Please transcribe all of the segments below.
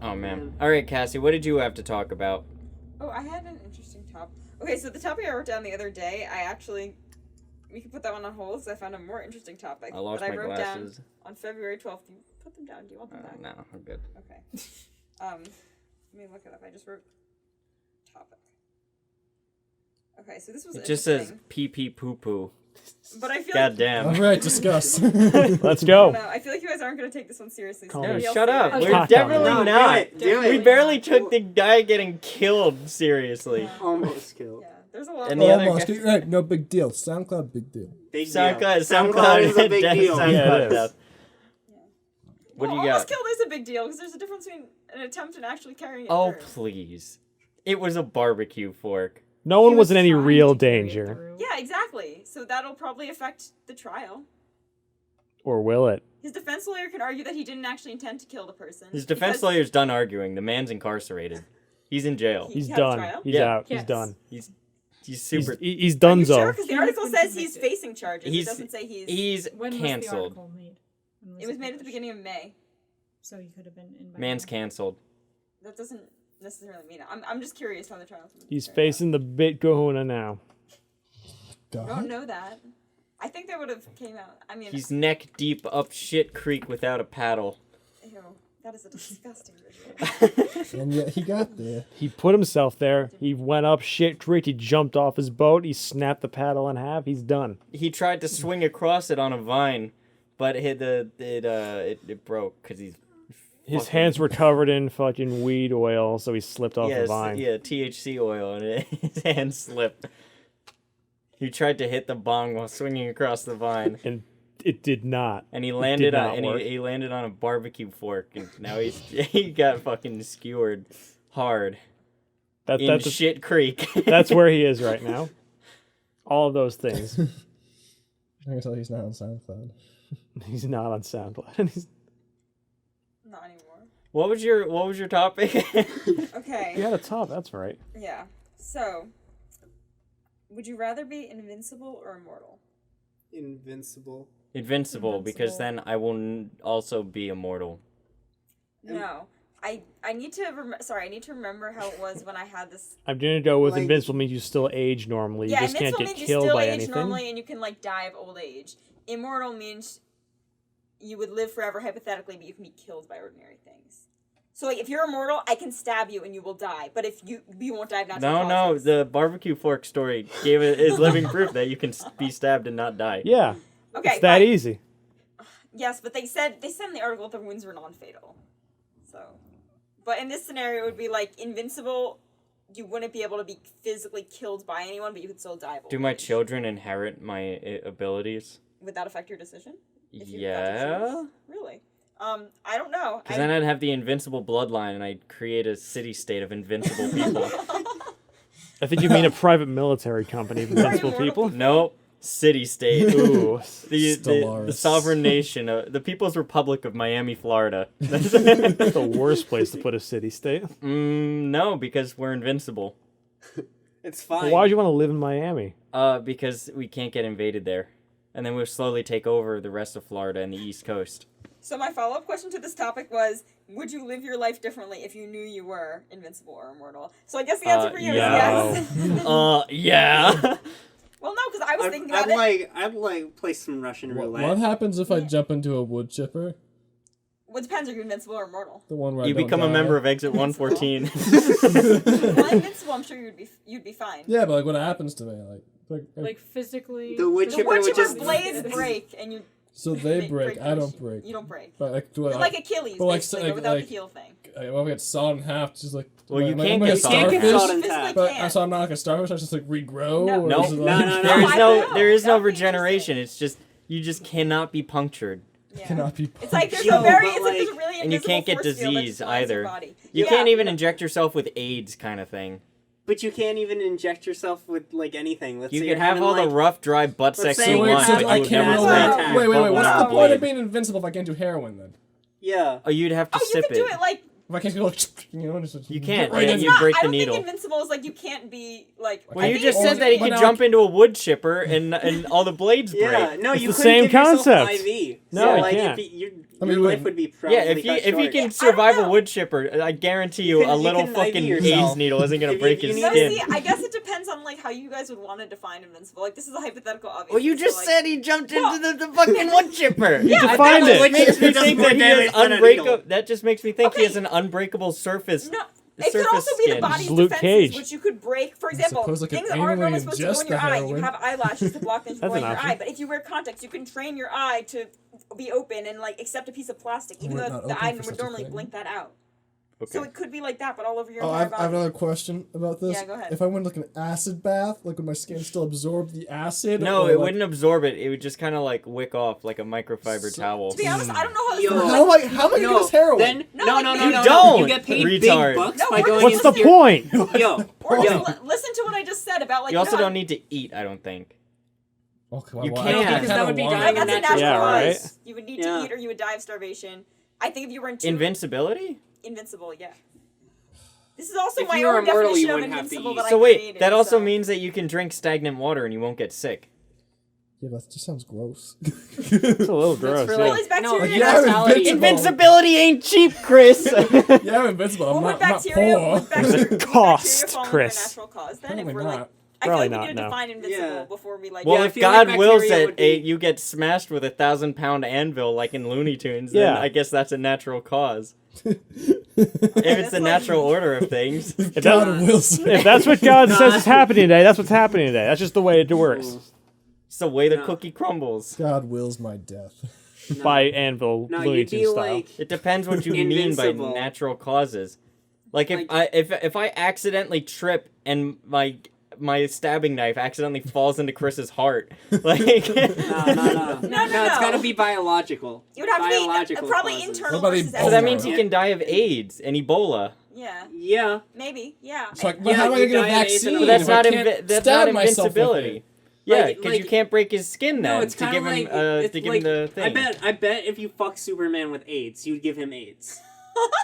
Oh, man. All right, Cassie, what did you have to talk about? Oh, I had an interesting topic. Okay, so the topic I wrote down the other day, we could put that one on hold because I found a more interesting topic. I lost that my I wrote glasses. down on February 12th. You put them down. Do you want them back? No, I'm good. Okay. Let me look it up. I just wrote topic. Okay, so this was It just says pee pee poo poo. But I feel God damn. All right, discuss. Let's go. No, I feel like you guys aren't going to take this one seriously. So No, maybe I'll shut save up. it. We're definitely No, not. do it. We barely took the guy getting killed seriously. Almost killed. Yeah, there's a lot. And of the other Almost. guy- Right, no big deal. SoundCloud, big deal. Big SoundCloud is a big death, deal. SoundCloud Yeah, it is. death. What do you Almost got? killed is a big deal because there's a difference between an attempt and actually carrying it Oh, through. please. It was a barbecue fork. No one He was in any trying real to carry it danger. through. Yeah, exactly. So that'll probably affect the trial. Or will it? His defense lawyer can argue that he didn't actually intend to kill the person. His defense because lawyer's done arguing. The man's incarcerated. He's in jail. He's had a done. trial? He's Yeah. out. He's Yes. done. He's He's, super. he's Are you donezo. sure? Because the He article has been says he's convicted. facing charges. He's It doesn't say he's... he's When was the canceled. article made? When It was it made at the published? beginning of May. So he could have been in by Man's now. canceled. That doesn't necessarily mean it. I'm just curious how the trial's going to He's facing the bit kahuna now. I don't know that. I think they would have came out. I mean, He's neck deep up shit creek without a paddle. ew, that is a disgusting visual. And yet he got there. He put himself there. He went up shit creek. He jumped off his boat. He snapped the paddle in half. He's done. He tried to swing across it on a vine, but it broke because he's His fucking- hands were covered in fucking weed oil, so he slipped off the Yes, vine. yeah, THC oil, and his hand slipped. He tried to hit the bong while swinging across the vine, And it did not. and he landed did on not and work. he landed on a barbecue fork, and now he got fucking skewered hard in That's shit creek. that's where he is right now. All of those things. I can tell he's not on SoundCloud. He's not on SoundCloud. He's, Not anymore. What was your topic? Okay. he had a top. That's right. Yeah. So, would you rather be invincible or immortal? Invincible. Invincible, because then I will also be immortal. No. I need to I need to remember how it was when I had this. I'm gonna go with Like- invincible means you still age normally. You Yeah, just can't invincible get means you killed still by age anything. normally and you can like die of old age. Immortal means you would live forever hypothetically, but you can be killed by ordinary things. So like if you're immortal, I can stab you and you will die. But if you won't die of natural No, causes. the barbecue fork story is living proof that you can be stabbed and not die. Yeah, Okay, it's that fine. easy. Yes, but they said in the article that the wounds were non-fatal. So, but in this scenario, it would be like invincible. You wouldn't be able to be physically killed by anyone, but you could still die of old Do my age. children inherit my abilities? Would that affect your decision? If you got to Yeah. choose? Really? I don't know. Because then I'd have the invincible bloodline, and I'd create a city-state of invincible people. I think you mean a private military company of invincible immortal people. Nope. City-state. Ooh, The Stellaris. sovereign nation, the People's Republic of Miami, Florida. that's the worst place to put a city-state. No, because we're invincible. It's fine. Why would you want to live in Miami? Because we can't get invaded there. And then we'll slowly take over the rest of Florida and the East Coast. So my follow-up question to this topic was, would you live your life differently if you knew you were invincible or immortal? So I guess the answer for you is yes. Yeah. Well, no, because I was thinking about I'd like play some Russian roulette. What happens if I jump into a wood chipper? What depends, are you invincible or immortal? The one where You I don't become a die? member of Exit 114. Well, invincible, I'm sure you'd be fine. Yeah, but like what happens to me? Like physically. The wood The chipper wood would chipper just blades break, and you. so they break. I don't break. You don't break. But like, do I? You're like Achilles, but like, basically, but without the heel thing. If I get sawed in half, just like. Well, you am I- can't am I get a sawed. You can't get starfish? sawed in Physically half. But can't. so I'm not like a starfish. I just like regrow. No. Or Nope. is it No, like, no, no. There is I no know. there is no That would be regeneration. It's just you just cannot be punctured. Yeah. Cannot be. It's like there's Yo, a very, but, it's like there's a like- really And you invisible can't get force field that disease surrounds your either. body. You Yeah, can't even yeah. inject yourself with AIDS kind of thing. But you can't even inject yourself with like anything. Let's You say can you're have having, all the like, rough, dry butt let's sex say you we're want, having, but like, you would cancer never attack. let Wait. your butt What's not the point of bleed. being invincible if I can't do heroin then? Yeah. Oh, you'd have to Oh, you sip could do it. it like If I can't go, just You can't, Right yeah, in. you break I the don't needle. think Invincible is like you can't be like. Well, I you think just it's said that he But could now- jump into a wood chipper and all the blades break. Yeah, no, It's you the couldn't same give yourself concept. an IV. No, so, you like, can't. I your mean, life would be probably Yeah, if you cut can short. survive a know. wood chipper, I guarantee you, You can- a you little can IV fucking yourself. AIDS needle isn't gonna If you- break you his need No, skin. see, I guess it depends on like how you guys would want to define Invincible. Like this is a hypothetical, obviously. Well, you just so, like, said he jumped Well- into the fucking wood chipper. You I defined think it. that makes me It does think more that he has damage than a unbreakable. needle. That just makes me think he has Okay. an unbreakable surface. No, it could surface also be the skin. body's Luke defenses, Cage. which you could break. For example, suppose I could things that aren't anally normally supposed to go ingest in your the eye. You heroin. have eyelashes to block things from That's going an in your option. eye. But if you wear contacts, you can train your eye to be open and like accept a piece of plastic, even We're though not the open eye for would such a normally thing. blink that out. Okay. So it could be like that, but all over your Oh, entire I body. have another question about this. Yeah, go ahead. If I went like an acid bath, like would my skin still absorb the acid? No, or, it like- wouldn't absorb it. It would just kind of like wick off like a microfiber So- towel. To be honest, I don't know how this Yo. works. How am I gonna No, get this heroin? then No, no, like, no, you no, no, don't, You get paid retard. big bucks No, by we're going What's into the your... point? Yo, Or yo. just listen to what I just said about like. You also know, don't need to eat, I don't think. Okay, You well, can't. I Because kinda that would be want dying it. a That's a natural natural Yeah, cause. right? You would need Yeah. to eat or you would die of starvation. I think if you were in Invincibility? Invincible, yeah. This is also If my you were own immortal, definition you of wouldn't have to invincible eat. that So I wait, created, that also so- means that you can drink stagnant water and you won't get sick. Yeah, that just sounds gross. It's a little gross. for, yeah. like, All these bacteria. Yeah, immortality. Invincible. Invincibility ain't cheap, Chris. Yeah, I'm invincible. I'm Well, not, would I'm not bacteria, poor. would bacteria, would Cost, bacteria fall Chris. under a natural cause then? Probably if we're not. like, I Probably feel like we not, need to no. define invincible Yeah. before we like. Well, I if feel like God wills bacteria that would be- you get smashed with a 1,000-pound anvil like in Looney Tunes, then Yeah. I guess that's a natural cause. Okay, If it's that's the like- natural order of things. If, God that, wills. if that's what God says is happening today, that's what's happening today. That's just the way it works. It's the way the No. cookie crumbles. God wills my death. By Anvil, No, Looney you'd be Tunes style. like... It depends what you mean by Invincible. natural causes. Like if Like- if I accidentally trip and my stabbing knife accidentally falls into Chris's heart, like No. No, It's gotta be biological. It would have to Biological be probably causes. internal What about versus Ebola? so that external. means he can die of AIDS and Ebola. Yeah, Yeah. maybe. Yeah. It's like, Yeah, but how am I you gonna get a die of AIDS vaccine? and But that's if I not can't that's stab not myself with invincibility. it? Yeah, Like- because you can't break his skin No, then it's to kind give of him like... to give him the thing. I bet if you fuck Superman with AIDS, you'd give him AIDS.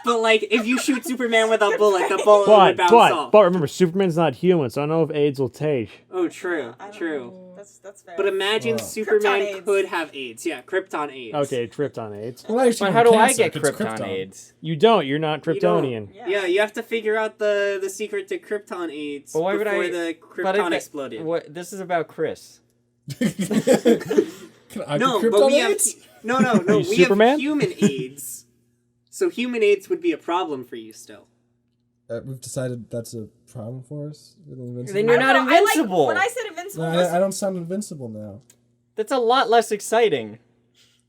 But, like, if you shoot Superman with a bullet, the bullet would bounce off. But remember, Superman's not human, so I don't know if AIDS will take. Oh, true. I don't True. know. That's fair. But imagine Wow. Superman AIDS. could have AIDS. Yeah, Krypton AIDS. Okay, Krypton AIDS. Well, actually, But how do I cancer, get 'cause it's Krypton AIDS? You don't. You're not You don't. Kryptonian. Yeah, you have to figure out the secret to Krypton AIDS But why would before I- the But if Krypton that- exploded. What? This is about Chris. Can I No, get but we Krypton have AIDS? no. you We Superman? have human AIDS. So human AIDS would be a problem for you still. We've decided that's a problem for us. With Invincible? Then you're I not don't know, I like- invincible. when I said invincible, No, just- I don't sound invincible now. That's a lot less exciting.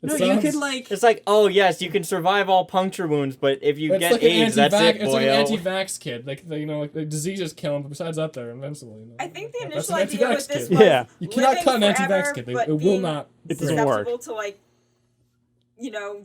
It No, you sounds- could like. It's like, oh yes, you can survive all puncture wounds, but if you It's get like an AIDS, that's anti-vax. it, It's like an boyo. anti-vax kid. Like you know, like the diseases kill them, but besides that, they're invincible. You know? I think the That's initial an idea with anti-vax this kid. was Yeah. You cannot living cut an anti-vax forever, kid. but It will being not. It doesn't work. susceptible to like,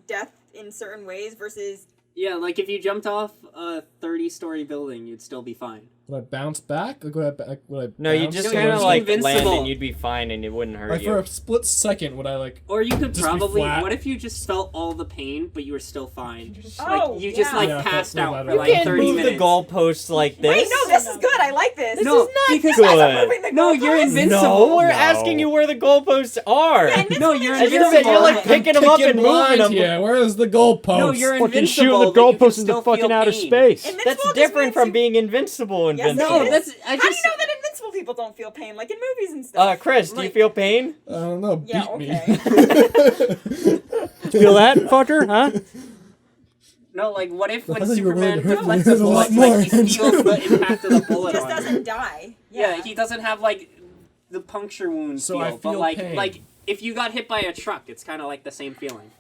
death in certain ways versus. Yeah, like if you jumped off a 30-story building, you'd still be fine. Would I bounce back? Like would I No, you bounce? just No, kind you're of just like land invincible. and you'd be fine and it wouldn't hurt Like you. for a split second, would I like? Or you could Just be probably. flat. What if you just felt all the pain, but you were still fine? Oh, Like you just yeah. like Yeah, passed feel out better. for You like Can't 30 move minutes. the goalposts like this. Wait, no, this is good. I like this. No, is not because You guys are good. moving the No, you're goalposts. invincible. No, we're No. asking you where the goalposts are. Yeah, No, you're And invincible. you're like picking them up and moving blind them. here. Where is the goalpost? No, you're Fucking invincible. shooting the but you can goalposts into still fucking feel outer pain. space. Invincible That's just different means from you- being invincible. Yes, it Invincible. is. that's. I How do you just. know that invincible people don't feel pain, like in movies and stuff? Chris, do you Like- feel pain? I don't know. Beat Yeah, me. Feel that, fucker? Huh? No, like what if I when thought you were Superman willing to hurt me. deflects a There's a lot bullet, like he more. feels the impact of the He bullet just on him? doesn't die. Yeah, he doesn't have like the puncture wound So feel, I but feel like pain. like if you got hit by a truck, it's kind of like the same feeling.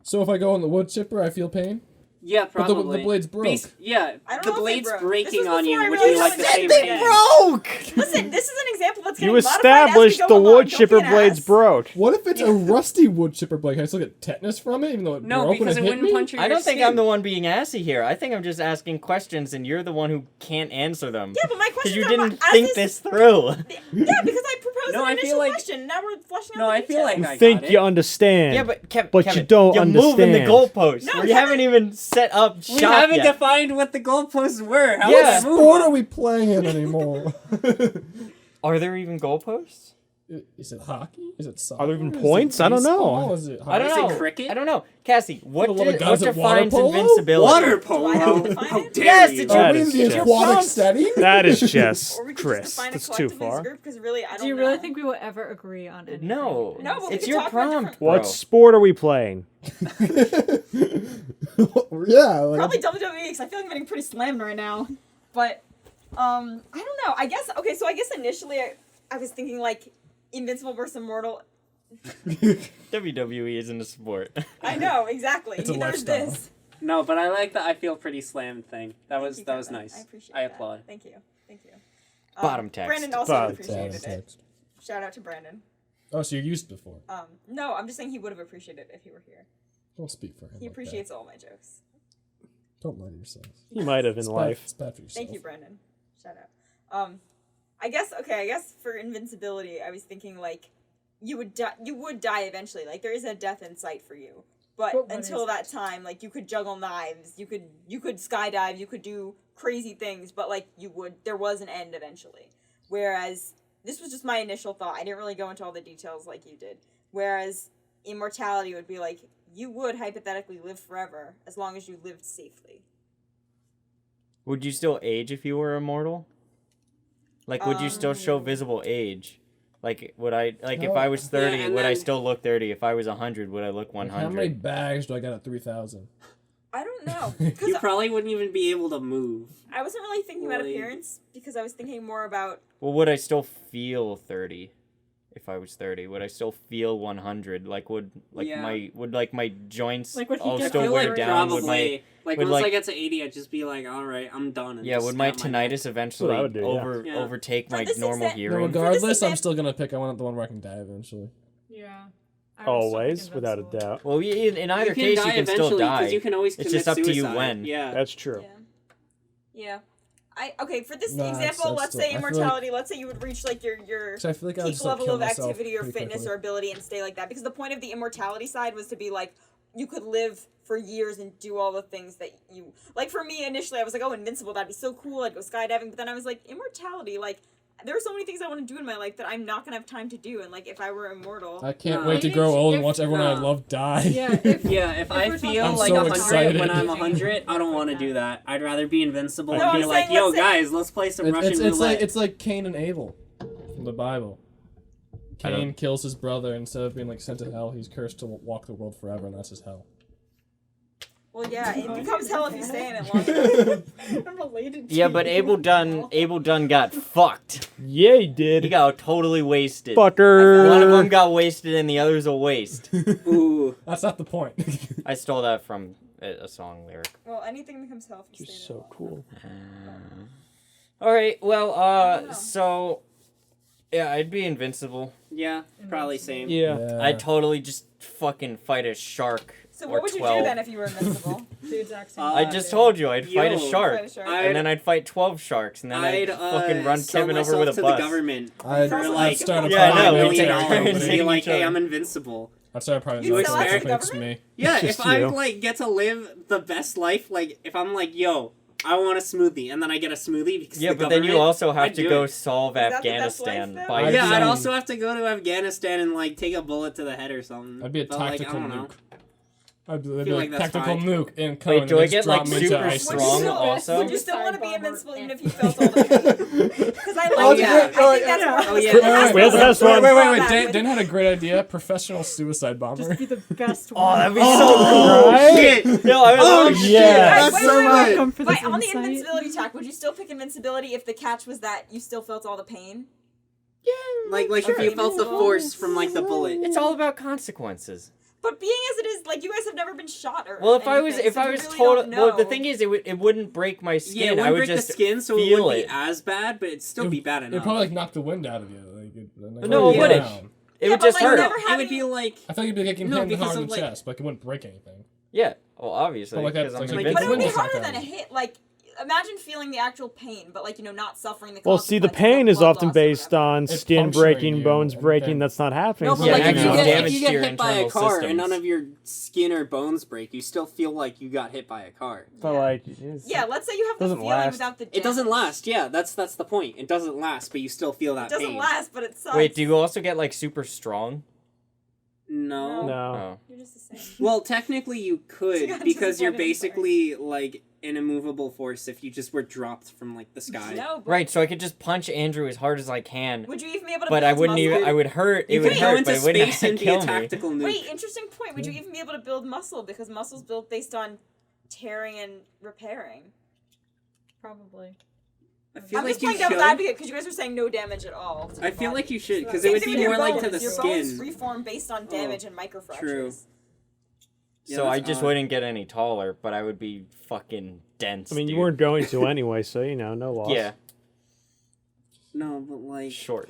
So if I go on the wood chipper, I feel pain. Yeah, But the probably. blades broke. Yeah, I don't the know if they blades broke. breaking This was on you before I would really be like the understood same they pain. broke. Listen, this is an example that's You getting modified as we established go the along. wood Don't chipper be an blades ass. broke. What if it's a rusty wood chipper blade? Can I still get tetanus from it, even though it No, broke when because it it hit wouldn't me? puncture I your don't think skin. I'm the one being assy here. I think I'm just asking questions and you're the one who can't answer them. Yeah, but my Because question you is didn't as think this through. Yeah, because I proposed No, an I initial feel like- question. Now we're fleshing out No, the I feel like details. I Think got you it. understand. Yeah, but But Kevin, you don't you're moving the understand. goalposts. No, We haven't even set up shop We haven't yet. defined what the goalposts were. How Yeah. about we move What are on? we playing in anymore? Are there even goalposts? Is it hockey? Is it soccer? Are there even Is it points? I don't know. baseball? Is it I don't Is it know. cricket? I don't know. Cassie, what, What, a lot of what guys at water defines polo? invincibility? Water Do I have to polo. define How it? dare Yes, you? it's Are That we in is the chess. aquatic setting? That is chess, Or we could Chris. just define That's a too collectively as a far. group because really, I don't Do you know. really think we will ever agree on anything? No. No, but we It's could your talk about prompt, different- bro. What sport are we playing? Yeah, like Probably WWE because I feel like I'm getting pretty slammed right now. But I don't know. I guess okay. So I guess initially I was thinking like Invincible versus Immortal. WWE isn't a sport. I know exactly. It's a Neither is lifestyle. this. No, but I like that. I feel pretty slammed thing. That was Thank you, was Kevin. nice. I appreciate I that. applaud. Thank you. Thank you. Bottom text. Brandon also Bottom appreciated it. text. Shout out to Brandon. Oh, so you used before. No, I'm just saying he would have appreciated it if he were here. Don't speak for him. He like appreciates all my jokes. that. Don't lie to yourself. He might have in It's bad, life. it's bad for yourself. Thank you, Brandon. Shout out. I guess for invincibility, I was thinking like you would die eventually. Like there is a death in sight for you. But But what until is that time, like you could juggle knives, you could skydive, you could do crazy things, but like there was an end eventually. Whereas this was just my initial thought. I didn't really go into all the details like you did. Whereas immortality would be like you would hypothetically live forever as long as you lived safely. Would you still age if you were immortal? Like, would you still show visible age? Like, would I, like, if No. I was 30, and would I then- still look 30? If I was 100, would I look Like, 100? how many bags do I got at 3,000? I don't know. 'Cause You probably wouldn't even be able to move. I wasn't really thinking about Like- appearance because I was thinking more about Well, would I still feel 30? If I was 30, would I still feel 100? Like, would Yeah. my joints Like, would he all get still I feel wear like down? probably. Would my like would, once I like- get to 80, I'd just be like, all right, I'm done. And yeah, just would my snap neck. tinnitus eventually I would do, yeah. Yeah. overtake For my this normal exam- No, hearing? regardless, I'm example- still gonna pick the one where I can die eventually. Yeah. I would still pick Always, without a Invincible. doubt. Well, in either You can case, die you can still eventually, 'cause die. You can always It's commit just up to you suicide. when. Yeah. That's true. Yeah. Okay, for this Nah, example, that's let's still- say I feel like- immortality, let's say you would reach like your So I feel like I would peak just like, level kill of myself activity or pretty fitness quickly. or ability and stay like that. Because the point of the immortality side was to be like you could live for years and do all the things that you like. For me, initially, I was like, oh, invincible, that'd be so cool. I'd go skydiving, but then I was like, immortality, like there are so many things I want to do in my life that I'm not gonna have time to do. And like if I were immortal, I can't Nah. wait to Maybe grow old and if- watch everyone I nah. love die. Yeah, if, Yeah, if I we're talking feel I'm like so 100 excited. when I'm 100, I don't want to do that. I'd rather be invincible No, and be I'm like, saying, yo, let's say- guys, let's play some Russian It's roulette. like Cain and Abel from the Bible. I don't- Cain kills his brother instead of being like sent to hell. He's cursed to walk the world forever, and that's his hell. well, yeah, it becomes hell if you stay in it long enough. I'm related to Yeah, but you. Abel Dunn got fucked. Yeah, he He did. got totally wasted. Fucker. One of them got wasted and the other's a waste. Ooh. That's not the point. I stole that from a song lyric. Well, anything becomes hell if you You're stay in it so long. cool. All right, well, don't know. so yeah, I'd be invincible. Yeah, probably same. Yeah. I'd totally just fucking fight a shark So or what would you 12. do then if you were invincible? The exact same. I just told you I'd fight a Yo. shark, Fight a shark. and then I'd fight 12 sharks, and then I'd fucking run sell Kevin over myself with a to bus. the government I'd, for I'd like start a Yeah, I private know, $5 we million take turns and be hitting like, each hey, other. I'm invincible. I'd start a private You'd military sell out to the thanks to government? me. Yeah, Just if I you. like get to live the best life, like if I'm like, yo, I want a smoothie, and then I get a smoothie because Yeah, the but then you government- also have I'd to do go it. solve Is that the best Afghanistan life, by though? Yeah, I'd I'd also have to go to Afghanistan and like take a bullet to the head or something. I'd be a But, like, I tactical don't know. nuke. I'd be feel like like that's tactical fine. nuke incoming. Wait, do I and get just like drop me into super ISIS. strong also? Would you still want to be Suicide bomber invincible even if and- you felt all the pain? Because I Oh, like yeah. that. I think that's Yeah. more Oh, yeah. realistic. Wait, Wait, that's the best one. Wait. Dan had a great idea. Professional suicide bomber. Just be the best Oh, one. that'd be so cool. Right? Shit! No, I would Oh, love shit! Yeah. That's so much! Welcome for this Wait, on the insight. invincibility tack, would you still pick invincibility if the catch was that you still felt all the pain? Like if Okay. you felt the force from like the bullet. It's all about consequences. But being as it is, like you guys have never been shot or Well, if I was anything, so you really total, don't know. well, the thing is, it wouldn't break my Yeah, skin. it I wouldn't would break just the skin, so it feel wouldn't it. be as bad, but it'd still be bad It'd enough. probably like knock the wind out of you. Like, No, it it wouldn't. down. It Yeah, would but, just like, hurt. never it would having- be like I thought you'd be getting No, hit because hard in of, the like- chest, but like it wouldn't break anything. Yeah, well, obviously, But like because that's I'm like- But it would be invincible. Wind harder attack than a on you. hit. Like imagine feeling the actual pain, but like not suffering the. Well, see, the consequences pain of is blood often loss or based whatever. on It's skin puncturing breaking, you, bones and breaking. then- That's not happening. No, but Yeah, like actually if damage you to get your hit by a internal car and none systems. of your skin or bones break, you still feel like you got hit by a car. But Yeah. like, Yeah, let's say you have the Doesn't feeling last. without the. It doesn't damage. last. Yeah, that's the point. It doesn't last, but you still feel that It doesn't pain. last, but it sucks. Wait, do you also get like super strong? No. no. Oh. You're just the same. Well, technically you could You got because you're disappointed in basically like an immovable force if you just were dropped from like the sky. No, but Right, so I could just punch Andrew as hard as I can, would you even be able to? but I build wouldn't muscle? even. I would hurt. You It would could go hurt, into but it wouldn't space and be kill a me. tactical nuke. Wait, interesting point. Would you even be able to build muscle because muscle's built based on tearing and repairing? Probably. I feel I'm like just you playing devil's should. advocate because you guys are saying no damage at all. to I the feel body. like you should because Same it would thing be with your more like to bones. the Your skin. bones reform based on damage and microfractures. True. Yeah, So I that's just odd. wouldn't get any taller, but I would be fucking dense. I mean, you dude. weren't going to anyway, so no loss. Yeah, No, but like short.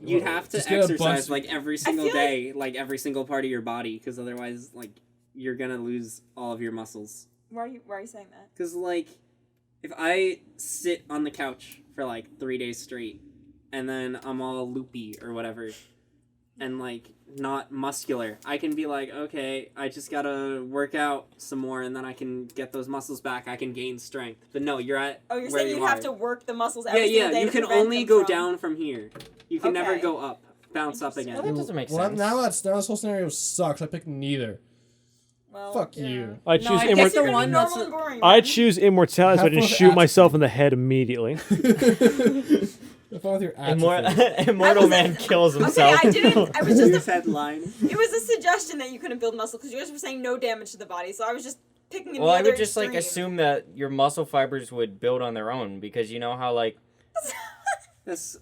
you'd have to just get a exercise bunch- like every single feel like- day, like every single part of your body, because otherwise, like you're gonna lose all of your muscles. Why are you saying that? Because like, if I sit on the couch for like 3 days straight, and then I'm all loopy or whatever, and like not muscular, I can be like, okay, I just gotta work out some more, and then I can get those muscles back. I can gain strength. But no, you're at Oh, you're where saying you you'd have are. to work the muscles Yeah, every single yeah. day You to can prevent only them go from- down from here. You can never Okay. go up. Bounce up Interesting. Well, again. that doesn't make Well, sense. now this whole scenario sucks. I picked neither. Well, Fuck yeah. you. I No, choose I I guess guess you're the gonna one be that's normal and boring. I then. choose immortality, so I Have didn't fun with shoot the myself in the head immediately. Have fun with your atrophy. Immortal man kills Okay, himself. I didn't. I was News just. headline. It was a suggestion that you couldn't build muscle because you guys were saying no damage to the body, so I was just picking. Well, the I other would just like extreme. assume that your muscle fibers would build on their own because you know how like That's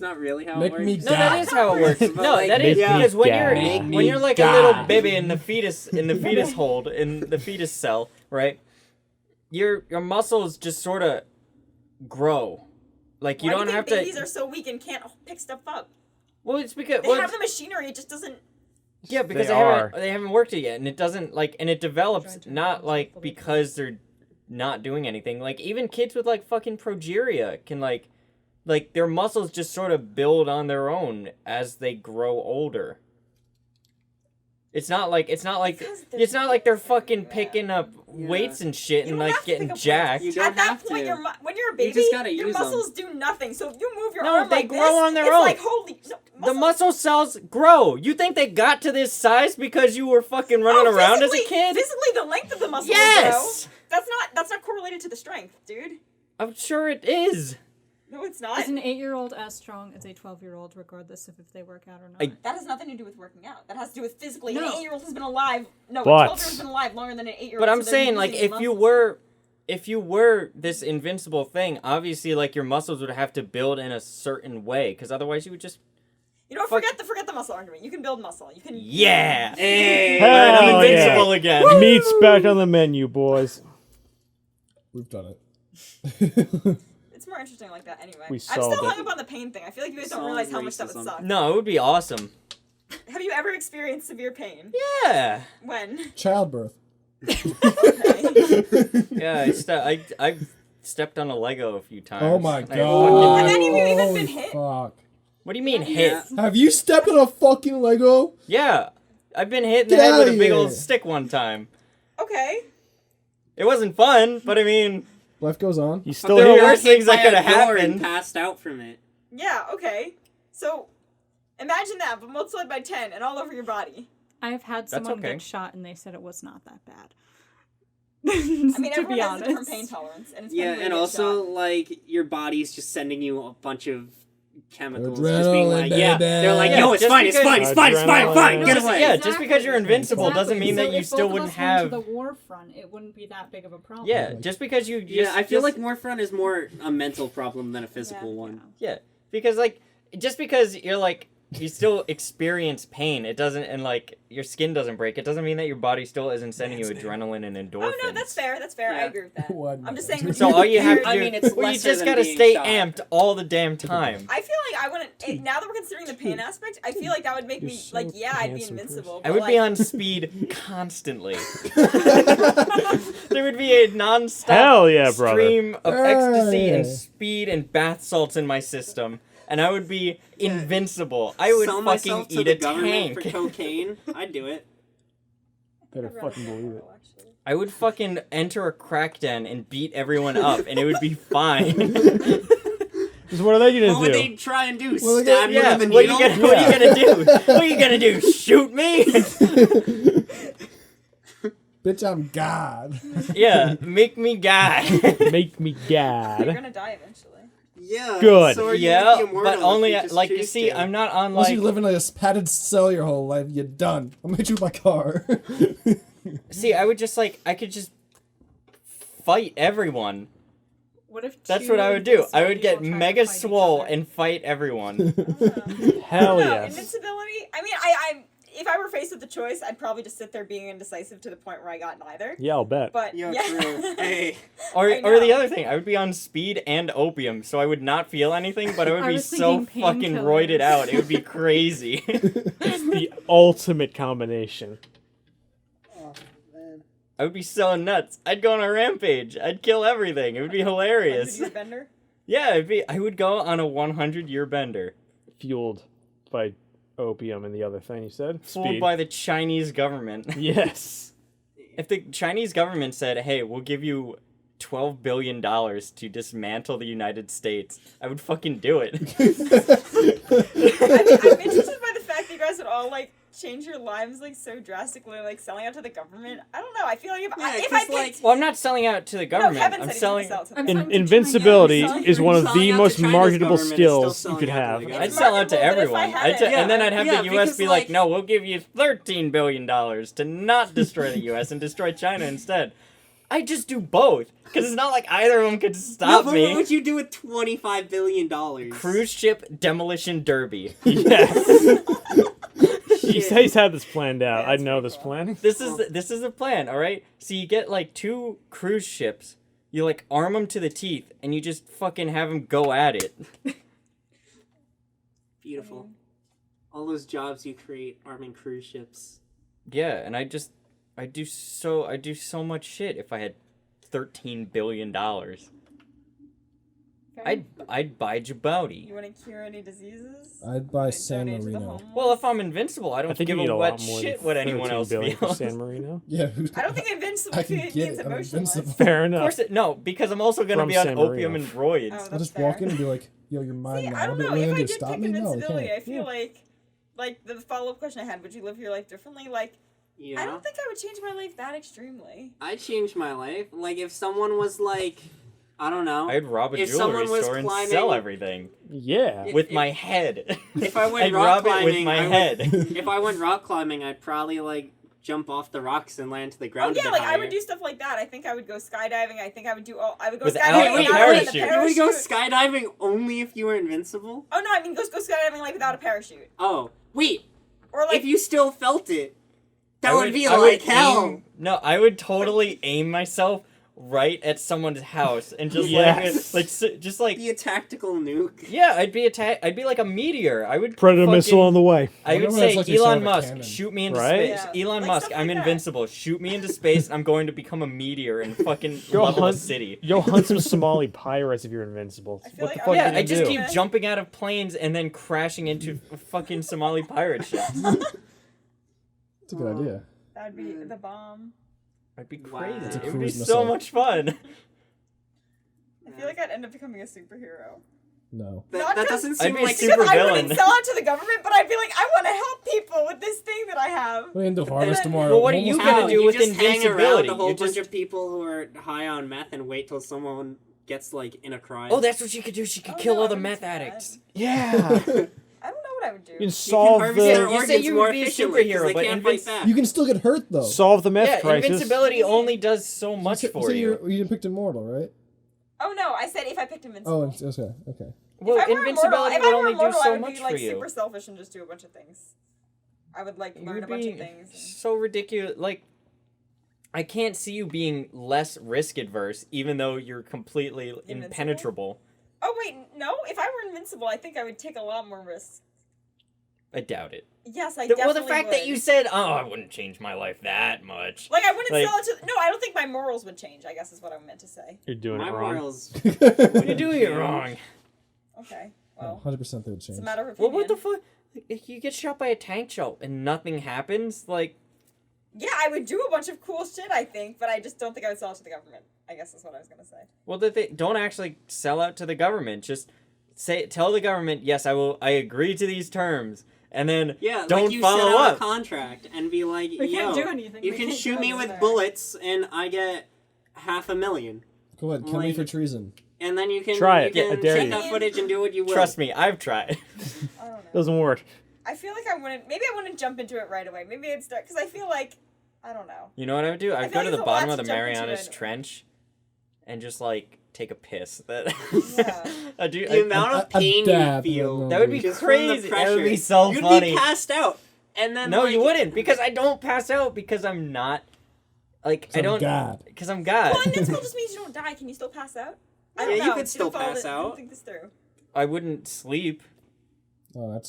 not really how Make it works. me no, that is how it works. But, No, like, that is yeah. because when Make you're me when you're like die. a little baby in the fetus hold in the fetus cell, right? Your muscles just sort of grow. Like you Why don't do you have think babies to. are so weak and can't pick stuff up? Well, it's because They have the machinery. It just doesn't. yeah, because They they haven't worked it yet, and it doesn't like and it develops Try to not develop like a little because they're not doing anything. Like even kids with like fucking progeria can like their muscles just sort of build on their own as they grow older. It's not like Because they're it's not like they're kids fucking anyway. picking up Yeah. weights and shit You and don't like have to getting pick up weights. jacked. You don't At that have point, to. when you're a You baby, just gotta your use them. muscles do nothing. So if you move your No, arm they like grow this, on their it's own. like holy. No, The muscle cells grow. You think they got to this size because you were fucking running around as a kid? Physically, the length of the muscle. Yes! Will grow. That's not correlated to the strength, dude. I'm sure it is. No, it's not. Is an 8-year-old as strong as a 12-year-old, regardless of if they work out or not? That has nothing to do with working out. That has to do with physically. No. An 8-year-old has been alive. No, But- a 12-year-old has been alive longer than an 8-year-old. But I'm so they're saying like using if you muscles. were this invincible thing, obviously like your muscles would have to build in a certain way because otherwise you would just You know, fuck- forget the muscle argument. You can build muscle. You can. yeah. Hey. Alright, I'm Hell invincible again. Meat's back on the menu, boys. We've done it. It's more interesting like that anyway. We I'm solved still it. hung up on the pain thing. I feel like you guys don't Solved realize how much that would racism. suck. No, it would be awesome. Have you ever experienced severe pain? Yeah. When? Childbirth. Okay. Yeah, I stepped on a Lego a few times. Oh my I god. Have any of you even Holy been hit? Fuck. What do you mean Yeah. hit? Have you stepped on a fucking Lego? Yeah. I've been hit in the Get head with outta a big old here. stick one time. Okay. It wasn't fun, but I mean, Life goes on. You but still there were here? worse things that could have And happened. passed out from it. Yeah, okay. So, imagine that, but multiplied by 10 and all over your body. I've had That's someone okay. get shot and they said it was not that bad. I mean, to everyone be has honest. a different pain tolerance, and it's Yeah, funny when and you get also shot. like your body's just sending you a bunch of chemicals, just Adrenaline, being like, yeah, baby. they're like, Yeah, no, it's just fine, it's because- fine, it's fine, it's fine, Adrenaline. fine, No, get just- away. Yeah, just because you're invincible doesn't mean So that you if still both of wouldn't us went have. to the war front, it wouldn't be that big of a problem. Yeah, just because you. Yeah, Just, I feel just- like Warfront is more a mental problem than a physical one. Yeah, because like, just because you're like you still experience pain. It doesn't, and like your skin doesn't break. It doesn't mean that your body still isn't sending you adrenaline and endorphins. Oh no, that's fair. That's fair. I Yeah. agree with that. What? I'm just saying. So all you have to do, I mean, it's well, you lesser just than gotta being stay shot. amped all the damn time. I feel like I wouldn't. Now that we're considering the pain aspect, I feel like that would make You're me so like, yeah, I'd be handsome invincible. I but, would like, be on speed constantly. There would be a non-stop Hell yeah, brother. stream of ecstasy and Hey. speed and bath salts in my system, and I would be invincible. I would Sell fucking myself to eat the a government for tank. cocaine. I'd do it. Better I'd rather fucking be believe it. immortal, actually. I would fucking enter a crack den and beat everyone up, and it would be fine. So what are they gonna What would do? they try and do? Well, Stab you Yeah, with a what needle? you gonna do? What you gonna do? Shoot me? Bitch, I'm God. Yeah, make me God. Make me You're gad. gonna die eventually. Yeah. Good. So are you Yeah, the immortal but if only you just like you choose see, to? I'm not on Once like. you live in a padded cell your whole life, you're done. I'm gonna hit you with my car. See, I would just like I could just fight everyone. What if That's two what I would do. I would invincible get people trying to mega fight each swole other? and fight everyone. Hell No, yes. invincibility. I mean, I if I were faced with the choice, I'd probably just sit there being indecisive to the point where I got neither. Yeah, I'll bet. But Yo, yeah. true. Hey. Or I or the know. other thing, I would be on speed and opium, so I would not feel anything, but I would I be was so thinking fucking painkillers. roided out. It would be crazy. It's the ultimate combination. Oh, man. I would be so nuts. I'd go on a rampage. I'd kill everything. It would be hilarious. Would you bender? Yeah, I would go on a 100-year bender. Fueled by opium and the other thing you said. Fooled Speed. by the Chinese government. Yes. If the Chinese government said, hey, we'll give you $12 billion to dismantle the United States, I would fucking do it. I'm interested by the fact that you guys would all like change your lives like so drastically, like selling out to the government. I don't know. I feel like if I 'cause, picked, like, Well, I'm not selling out to the no, government. Kevin I'm said selling. he was gonna sell I'm to selling to Invincibility China. is one of Selling the out to most China's marketable government is skills still you could selling out have. to the I'd government. sell out to marketable, but if I everyone. had- And then I'd have Yeah, the U.S. because, be like, like- no, we'll give you $13 billion to not destroy the U.S. and destroy China instead. I just do both, because it's not like either of them could No, stop but me. what would you do with $25 billion? Cruise ship demolition derby. Yes. Shit. He's had this planned out. Yeah, I it's know pretty this cool. plan. This is a plan, all right? So you get like 2 cruise ships, you like arm them to the teeth, and you just fucking have them go at it. Beautiful. All those jobs you create arming cruise ships. Yeah, and I do so much shit if I had $13 billion. I'd buy Djibouti. You want to cure any diseases? I'd buy Donate San to the Marino. homeless? Well, if I'm invincible, I I don't think give you need a a wet lot more shit than what anyone 13 else billion feels. for San Marino. Yeah. I don't think invincible I can means get it. I'm emotionless. invincible. Fair Of enough. course, no, because I'm also gonna From be on San opium Marino. and roids. Oh, I'll that's just walk fair. in and be like, yo, you're mine See, now. I don't What know. are you If gonna I do? did Stop pick me? No, you invincibility, can't. I feel like the follow-up question I had, would you live your life differently? Like, Yeah. I don't think I would change my life that extremely. I'd change my life. Like, if someone was like, I don't know. I'd rob a If jewelry someone was store and climbing- sell everything Yeah. with my head. If I went I'd rock rob it with climbing, my I would- head. If I went rock climbing, I'd probably, like, jump off the rocks and land to the Oh ground a yeah, bit like higher. I would do stuff like that. I think I would go skydiving. I think I would do. I would go Without skydiving a without parachute. a You You would go parachute. skydiving only if you were invincible? Oh no, I mean go skydiving like without a parachute, Oh, wait. or like If you still felt it, that I would be I like would hell. No, I would totally aim myself right at someone's house and just Yes. just like Be a tactical nuke. yeah, I'd be like a meteor. I would Predator fucking- missile on the way. I would wonder what say it's like to sell Elon a Musk, cannon. shoot me into Right? space. Yeah. Elon Like Musk, stuff I'm like that. invincible. Shoot me into space and I'm going to become a meteor and fucking Go level a hunt- city. Yo, hunt some Somali pirates if you're invincible. I feel What the like fuck I Yeah, are you I gonna just do? keep jumping out of planes and then crashing into fucking Somali pirate ships. It's a good idea. that'd be the bomb. I'd be Wow. crazy. It's a It would be cruise so missile. much fun. I feel like I'd end up becoming a superhero. No. Not That 'cause- doesn't I'd seem be a like super Because I villain. wouldn't sell out to the government, but I'd be like, I want to help people with this thing that I have. We're gonna do harvest then- tomorrow. Well, what are you Almost gonna done. do you with just hang around invincibility? a whole You bunch just- of people who are high on meth and wait till someone gets like in a crime. Oh, that's what she could do. She could Oh, kill no, all I the wouldn't meth do that. addicts. Yeah. I don't know what I would do. You can solve harvest the their You say organs you more would be a efficiently 'cause superhero, they but can't fight invinci- back. You can still get hurt though. solve the meth Yeah, crisis. invincibility only does so much So for you. you didn't pick Immortal, right? Oh no, No, I said if I picked Invincible. Oh, okay. Well, if I were invincibility immortal, would only do I so would much be for like you. super selfish and just do a bunch of things. I would like learn a bunch of things. So ridiculous. Like, I can't see you being less risk adverse, even though you're completely impenetrable. Oh wait, no. If I were invincible, I think I would take a lot more risks. I doubt it. Yes, I definitely Well, the fact would. that you said, "Oh, I wouldn't change my life that much." Like, I wouldn't Like- sell it to... No, I don't think my morals would change, I guess is what I meant to say. You're doing My it wrong. morals. You're doing it wrong. Okay, well, 100% they would change. it's a matter of Well, opinion. what the fuck? If you get shot by a tank shell and nothing happens, like, Yeah, I would do a bunch of cool shit, I think, but I just don't think I would sell it to the government. I guess is what I was gonna say. well, don't actually sell out to the government. Just tell the government, yes, I agree to these terms, and then Yeah, don't like you follow set out up. a contract and be like, We yo, can't do anything. you We can can't shoot do me anything. with bullets and I get $500,000. Go ahead, kill me Like- for treason. And then you can, Try you it. Yeah, I can dare take you. that footage and do what you will. Trust me, I've tried. I don't know. Doesn't work. I feel like I wouldn't... Maybe I wouldn't jump into it right away. Maybe I'd start... Because I feel like... I don't know. You know what I would do? I'd feel go to like the it's a bottom lot of the to jump into Marianas it. Trench and just, like, take a piss. That Yeah. I do. The amount of a pain you dab feel. will That would be just from the crazy. That would be pressure. so You'd funny. be passed out. And then No, like, you wouldn't, because I don't pass out because I'm not. Like, I don't. God. Because I'm God. Well, invincible just means you don't die. Can you still pass out? I don't Yeah, you know. could still Didn't follow pass the- out. Didn't think this through. I wouldn't sleep. Oh, I like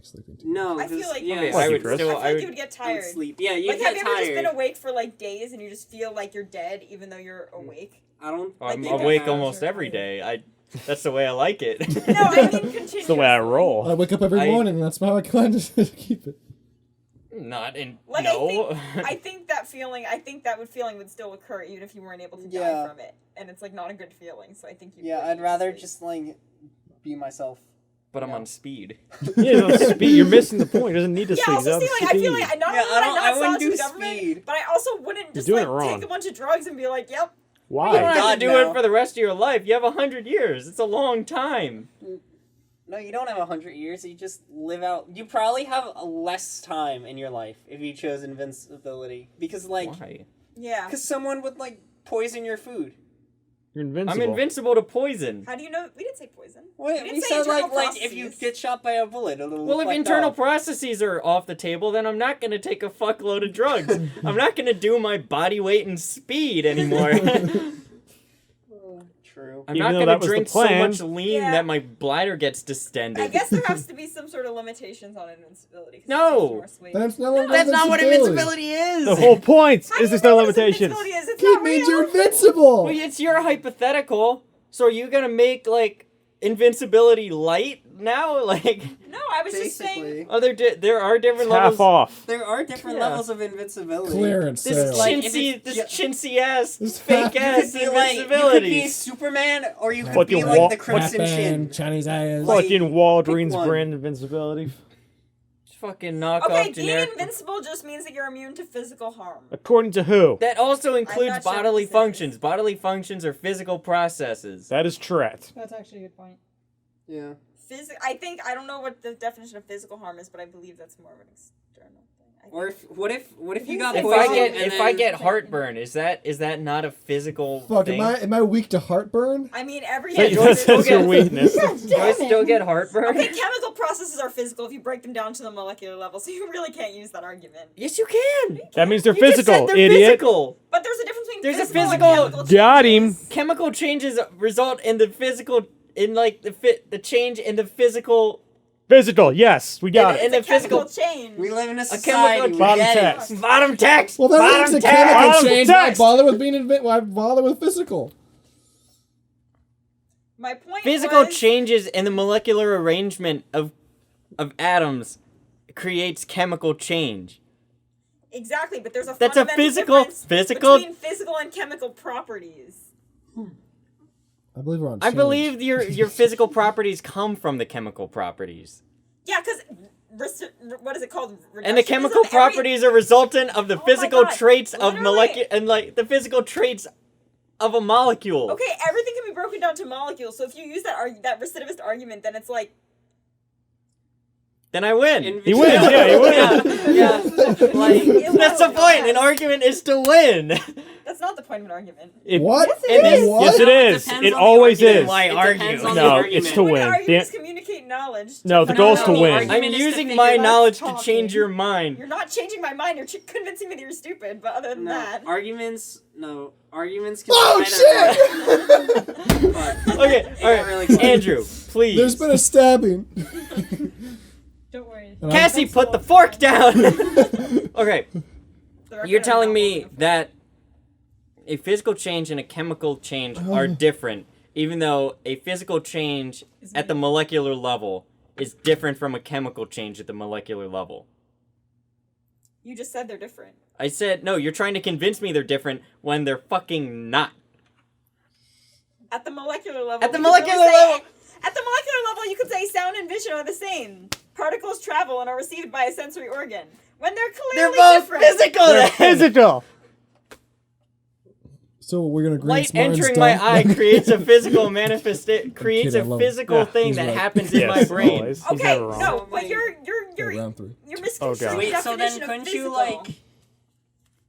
sleeping too. No, I feel 'cause- like- yeah, Okay, Like I you, would Chris. still. I feel I like would. you would get I'd tired. sleep. Yeah, you Like, get have you ever just tired. been awake for like days and you just feel like you're dead even though you're awake? I don't. I'm you get awake tired. almost every day. That's the way I like it. No, I mean continuously. It's the way I roll. I wake up every I- morning, and that's how I kind of keep it. Not in. Like, no. I think that feeling would still occur even if you weren't able to die Yeah. from it, and it's like not a good feeling. So I think you. Yeah, would I'd need to rather sleep. just like be myself. But I'm on speed. Yeah, don't speed. You're missing the point. He doesn't need to Yeah, speed. also He's see, on like I feel speed. like not Yeah, only would I I don't- not I sell wouldn't it to do the government, speed. but I also wouldn't just doing like it take wrong. a bunch of drugs and be like, "Yep." You don't Why? have God, to do no. it for the rest of your life. You have 100 years. It's a long time. No, you don't have 100 years. You just live out. You probably have a less time in your life if you chose invincibility because Why? Yeah. because someone would like poison your food. You're invincible. I'm invincible to poison. How do you know? We didn't say poison. Wait, didn't we say said internal like if you processes. get shot by a bullet, it'll Well, look if like internal that. processes are off the table, then I'm not gonna take a fuckload of drugs. I'm not gonna do my body weight and speed anymore. True. I'm Even not though gonna that was the drink so plan. much lean Yeah. that my bladder gets distended. I guess there has to be some sort of limitations on invincibility. 'cause it No. seems more sweet. That's not what That's not what invincibility invincibility is. The whole point How do is you there's know no what limitations. invincibility is? It's It not means real. you're invincible. Well, it's your hypothetical. So are you gonna make like invincibility light now? Like, No, I was just saying. Basically, are there are different It's half levels. off. there are different Yeah. levels of invincibility. Clearance This sale. like- if chintzy, it's this ju- chintzy ass, This fake you ass You could be like, you could be invincibility. Superman, or you could Fucking be like wa- the Crimson Batman, Shin. Chinese eyes. Like- Fucking Walgreens pick one. brand invincibility. Fucking knockoff Okay, being generic. invincible just means that you're immune to physical harm. According to who? That also includes not sure what bodily this is. functions. Bodily functions are physical processes. That is correct. That's actually a good point. Yeah. I don't know what the definition of physical harm is, but I believe that's more of an external thing. I Or think. what if you got If poisoned I get and if I then- get heartburn, is that not a physical Fuck, thing? am I weak to heartburn? I mean, every Yeah, That's, still that's your get- weakness. Do I still get heartburn? Okay, chemical processes are physical if you break them down to the molecular level, so you really can't use that argument. Yes, you can. That means they're You just physical, said they're idiot. physical. But there's a difference between There's a physical physical- and chemical Got him. changes. Chemical changes result in the physical, in like the change in the physical. Physical, yes, we got In it. It's the a chemical physical- change. We live in a chemical society. We bottom get it. text. Bottom text. Well, that bottom is a text. chemical Bottom change. Why text. bother with being why bother with physical? My point Physical was, changes in the molecular arrangement of atoms creates chemical change. Exactly, but there's a That's a fundamental physical- difference physical- between physical and chemical properties. I believe we're on. I change. believe your physical properties come from the chemical properties. Yeah, because what is it called? And the Reductionism? chemical properties are resultant of the Oh my physical God, traits of literally. molecule and like the physical traits of a molecule. Okay, everything can be broken down to molecules. So if you use that recidivist argument, then it's like then I win. He wins, yeah, he wins. Yeah. Like, That's the point. An argument is to win. That's not the point of an argument. What? Yes, it It is. is. What? Yes, it is. depends It on the always argument. is. Why It argue? depends on the No, argument. it's to When win. arguments communicate knowledge. No, the No, goal's no, to no, win. argument I'm is to using figure my out knowledge to talking. change your mind. You're not changing my mind. You're convincing me that you're stupid. But other than No, that, arguments can Oh, either shit! but Okay, it all got right. really close. Andrew, please. There's been a stabbing. Don't worry. And I'm- Cassie, put the fork down. Okay, the record you're is telling not me long enough. that a physical change and a chemical change are different, even though a physical change at the molecular level is different from a chemical change at the molecular level. You just said they're different. I said, no, you're trying to convince me they're different when they're fucking not. At the molecular level. At the we could molecular really say- level- At the molecular level, you could say sound and vision are the same. Particles travel and are received by a sensory organ. When they're They're clearly both different. physical. They're then. physical. So we're gonna agree. Light Smarten's entering dumb? my eye creates a physical manifestation. Creates I a love him. physical Yeah, thing he's that right. happens in my Yes, brain. always. He's Okay, never wrong. no, So, but like- you're round 3. misconstruing God. the Wait, so then definition of couldn't physical. you like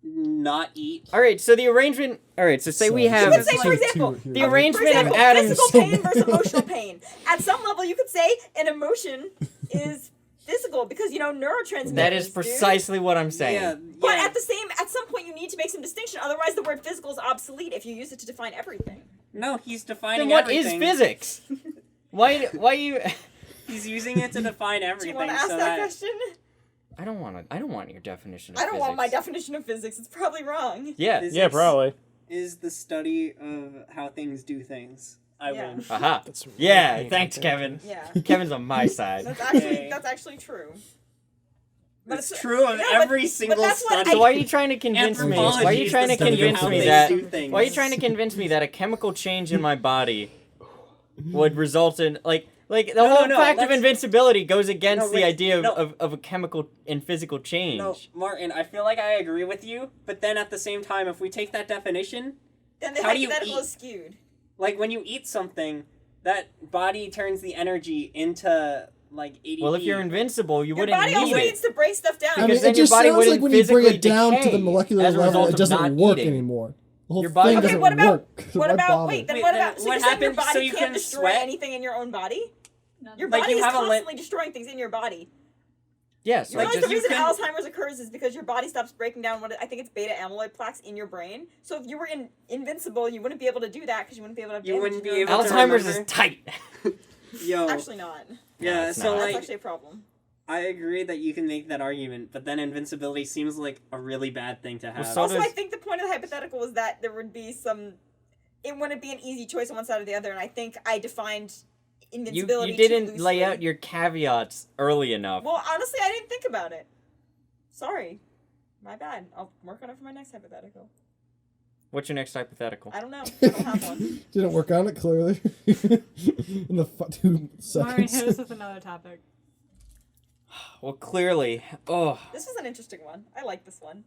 not eat? All right, so the arrangement. All right, so say we You have could say, for like example, the for arrangement example, of atoms. physical pain versus emotional pain. At some level, you could say an emotion is physical because neurotransmitters. That is dude. precisely what I'm saying. Yeah, But yeah. at some point, you need to make some distinction. Otherwise, the word physical is obsolete if you use it to define everything. No, he's defining Then what is everything. physics? Why you? He's using it to define Do everything. you want to ask so that question? I don't want your definition of I don't physics. want my definition of physics. It's probably wrong. Yeah. Physics Yeah, probably. is the study of how things do things. I Yeah. win. Aha. That's Yeah. really Thanks, Kevin. Yeah, Kevin's on my side. Okay. that's actually true. But It's true of no, but- every but single that's what study. So why are you trying to convince me? Anthropology Why are you is trying the to study of convince how me things that? do things. Why are you trying to convince me that a chemical change in my body would result in like the No, whole no, fact of let's- invincibility goes against No, the wait, idea no. of a chemical and physical change. No, Martin, I feel like I agree with you, but then at the same time, if we take that definition, Then the How do you hypothetical eat? is skewed. like when you eat something, that body turns the energy into like ADP. Well, if you're invincible, you Your wouldn't body need also it. needs to break stuff down. I mean, Because it then your just body sounds like wouldn't when you bring it physically down to the decay molecular as a level, result it of doesn't not work eating. anymore. The whole Your body- thing Okay, doesn't what about work. what Why about bother? wait? Then Wait, what then about? So what you're saying your happens- so body you can't couldn't destroy sweat? anything in your own body? Your Like, body you is have a constantly destroying things in your body. Yes. You Like realize just the reason you can- Alzheimer's occurs is because your body stops breaking down I think it's beta amyloid plaques in your brain. So if you were invincible, you wouldn't be able to do that because you wouldn't be able to have You damage wouldn't in be your able own to body. Alzheimer's is remember? tight. Yo, Actually not. yeah. it's So not. That's like, actually a problem. I agree that you can make that argument, but then invincibility seems like a really bad thing to have. so Also, does- I think the point of the hypothetical was that there would be it wouldn't be an easy choice on one side or the other, and I think I defined invincibility You too didn't lay loosely. out your caveats early enough. Well, honestly, I didn't think about it. Sorry. My bad. I'll work on it for my next hypothetical. What's your next hypothetical? I don't know. I don't have one. Didn't work on it clearly. In the 2 Martin, seconds. hit us with another topic. Well, clearly. Oh. This was an interesting one. I like this one.